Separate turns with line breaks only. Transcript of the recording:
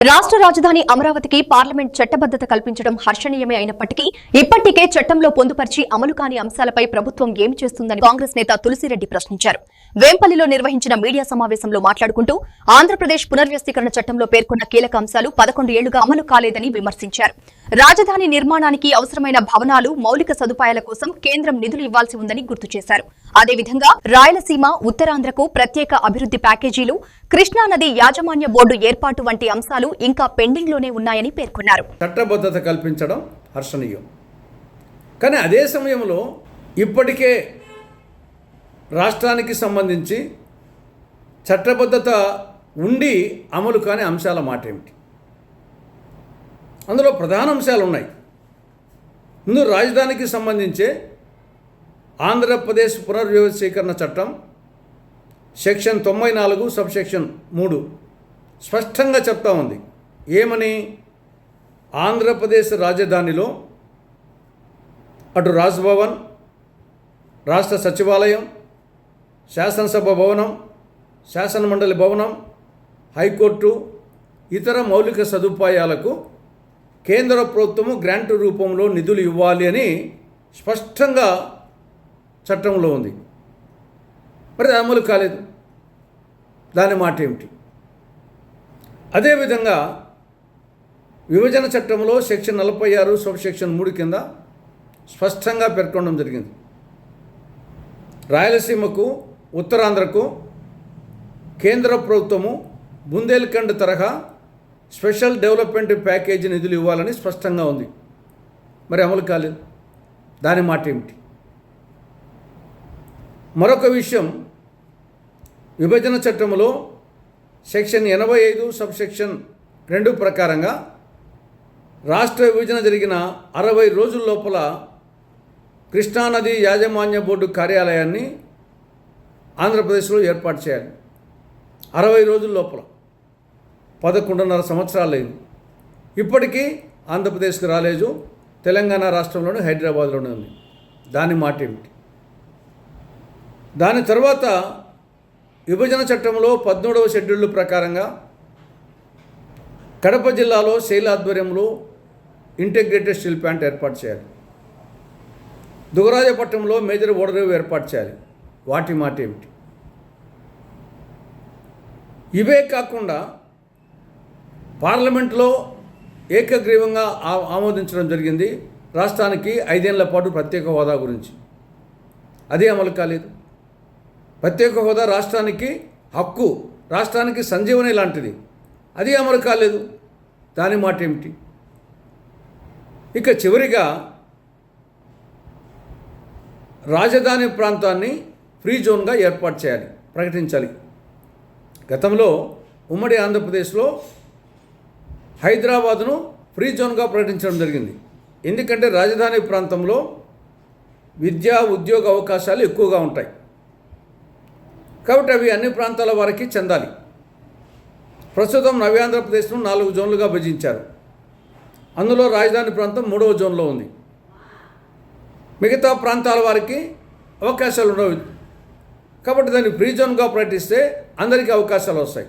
రాష్ట్ర రాజధాని అమరావతికి పార్లమెంట్ చట్టబద్దత కల్పించడం హర్షణీయమే అయినప్పటికీ ఇప్పటికే చట్టంలో పొందుపరిచి అమలు కాని అంశాలపై ప్రభుత్వం ఏం చేస్తుందని కాంగ్రెస్ నేత తులసిరెడ్డి ప్రశ్నించారు. వేంపల్లిలో నిర్వహించిన మీడియా సమావేశంలో మాట్లాడుకుంటూ ఆంధ్రప్రదేశ్ పునర్వ్యవస్థీకరణ చట్టంలో పేర్కొన్న కీలక అంశాలు 11 ఏళ్లుగా అమలు కాలేదని విమర్శించారు. రాజధాని నిర్మాణానికి అవసరమైన భవనాలు, మౌలిక సదుపాయాల కోసం కేంద్రం నిధులు ఇవ్వాల్సి ఉందని గుర్తు చేశారు. అదేవిధంగా రాయలసీమ, ఉత్తరాంధ్రకు ప్రత్యేక అభివృద్ధి ప్యాకేజీలు, కృష్ణానది యాజమాన్య బోర్డు ఏర్పాటు వంటి అంశాలు ఇంకా పెండింగ్ లోనే ఉన్నాయని పేర్కొన్నారు.
చట్టబద్ధత కల్పించడం హర్షణీయం. కానీ అదే సమయంలో ఇప్పటికే రాష్ట్రానికి సంబంధించి చట్టబద్ధత ఉండి అమలు కాని అంశాల మాట ఏమిటి? అందులో ప్రధాన అంశాలు ఉన్నాయి. ముందు రాజధానికి సంబంధించే ఆంధ్రప్రదేశ్ పునర్వ్యవస్థీకరణ చట్టం సెక్షన్ 94 సబ్సెక్షన్ 3 స్పష్టంగా చెప్తా ఉంది. ఏమని? ఆంధ్రప్రదేశ్ రాజధానిలో అటు రాజ్భవన్, రాష్ట్ర సచివాలయం, శాసనసభ భవనం, శాసనమండలి భవనం, హైకోర్టు, ఇతర మౌలిక సదుపాయాలకు కేంద్ర ప్రభుత్వము గ్రాంటు రూపంలో నిధులు ఇవ్వాలి అని స్పష్టంగా చట్టంలో ఉంది. మరి అమలు కాలేదు. దాని మాట ఏమిటి? అదేవిధంగా విభజన చట్టంలో సెక్షన్ 46 సబ్సెక్షన్ 3 కింద స్పష్టంగా పేర్కొనడం జరిగింది. రాయలసీమకు, ఉత్తరాంధ్రకు కేంద్ర ప్రభుత్వము బుందేల్ఖండ్ తరహా స్పెషల్ డెవలప్మెంట్ ప్యాకేజీ నిధులు ఇవ్వాలని స్పష్టంగా ఉంది. మరి అమలు కాలేదు. దాని మాట ఏమిటి? మరొక విషయం, విభజన చట్టంలో సెక్షన్ 85 సబ్సెక్షన్ 2 ప్రకారంగా రాష్ట్ర విభజన జరిగిన 60 రోజుల లోపల కృష్ణానది యాజమాన్య బోర్డు కార్యాలయాన్ని ఆంధ్రప్రదేశ్లో ఏర్పాటు చేయాలి. 60 రోజుల లోపల 11.5 సంవత్సరాలైంది. ఇప్పటికీ ఆంధ్రప్రదేశ్కి రాలేదు. తెలంగాణ రాష్ట్రంలోని హైదరాబాద్లోనే ఉంది. దాని మాట ఏమిటి? దాని తర్వాత విభజన చట్టంలో 13వ షెడ్యూల్ ప్రకారంగా కడప జిల్లాలో శైల ఆధ్వర్యంలో ఇంటిగ్రేటెడ్ స్టీల్ ప్లాంట్ ఏర్పాటు చేయాలి. దుగరాజపట్నంలో మేజర్ ఓడరేవు ఏర్పాటు చేయాలి. వాటి మాట ఏమిటి? ఇవే కాకుండా పార్లమెంట్లో ఏకగ్రీవంగా ఆమోదించడం జరిగింది రాష్ట్రానికి 5 ఏళ్ల పాటు ప్రత్యేక హోదా గురించి. అదే అమలు కాలేదు. ప్రత్యేక హోదా రాష్ట్రానికి హక్కు, రాష్ట్రానికి సంజీవని లాంటిది. అది అమలు కాలేదు. దాని మాట ఏమిటి? ఇక చివరిగా రాజధాని ప్రాంతాన్ని ఫ్రీ జోన్గా ఏర్పాటు చేయాలి, ప్రకటించాలి. గతంలో ఉమ్మడి ఆంధ్రప్రదేశ్లో హైదరాబాదును ఫ్రీ జోన్గా ప్రకటించడం జరిగింది. ఎందుకంటే రాజధాని ప్రాంతంలో విద్యా, ఉద్యోగ అవకాశాలు ఎక్కువగా ఉంటాయి. కాబట్టి అవి అన్ని ప్రాంతాల వారికి చెందాలి. ప్రస్తుతం నవ్యాంధ్రప్రదేశ్ను 4 జోన్లుగా విభజించారు. అందులో రాజధాని ప్రాంతం 3వ జోన్లో ఉంది. మిగతా ప్రాంతాల వారికి అవకాశాలు ఉండవు. కాబట్టి దాన్ని ఫ్రీ జోన్గా ప్రకటిస్తే అందరికీ అవకాశాలు వస్తాయి.